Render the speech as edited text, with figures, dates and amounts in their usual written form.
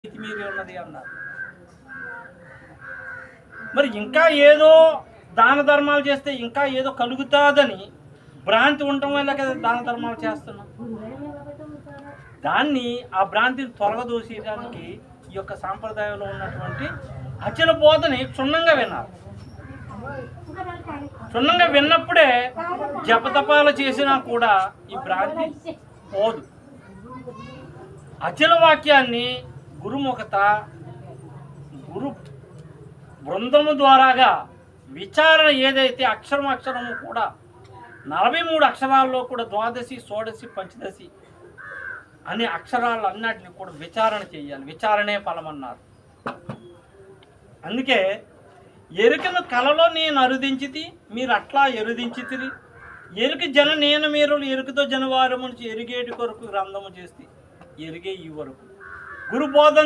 మీరే ఉన్నది అన్నారు. మరి ఇంకా ఏదో దాన ధర్మాలు చేస్తే ఇంకా ఏదో కలుగుతాదని భ్రాంతి ఉండటం వల్ల కదా దాన ధర్మాలు చేస్తున్నాం. దాన్ని ఆ భ్రాంతిని తొలగదోసేయడానికి ఈ యొక్క సాంప్రదాయంలో ఉన్నటువంటి అచల బోధని క్షుణ్ణంగా విన్నారు. క్షుణ్ణంగా విన్నప్పుడే జపతపాలు చేసినా కూడా ఈ భ్రాంతి పోదు. అచల వాక్యాన్ని గురుముఖత గురు బృందము ద్వారాగా విచారణ ఏదైతే అక్షరము కూడా 43 అక్షరాల్లో కూడా ద్వాదశి షోడశి పంచదశి అనే అక్షరాలన్నిటిని కూడా విచారణ చేయాలి. విచారణే ఫలమన్నారు. అందుకే ఎరుకను కలలో నేను అరుదించితి, మీరు అట్లా ఎరుదించితిరి. ఎరుక జన నేను మీరు ఎరుకతో జనవారము నుంచి ఎరిగేటి కొరకు గ్రంథము చేస్తే ఎరిగే ఈ వరకు గురు బోధన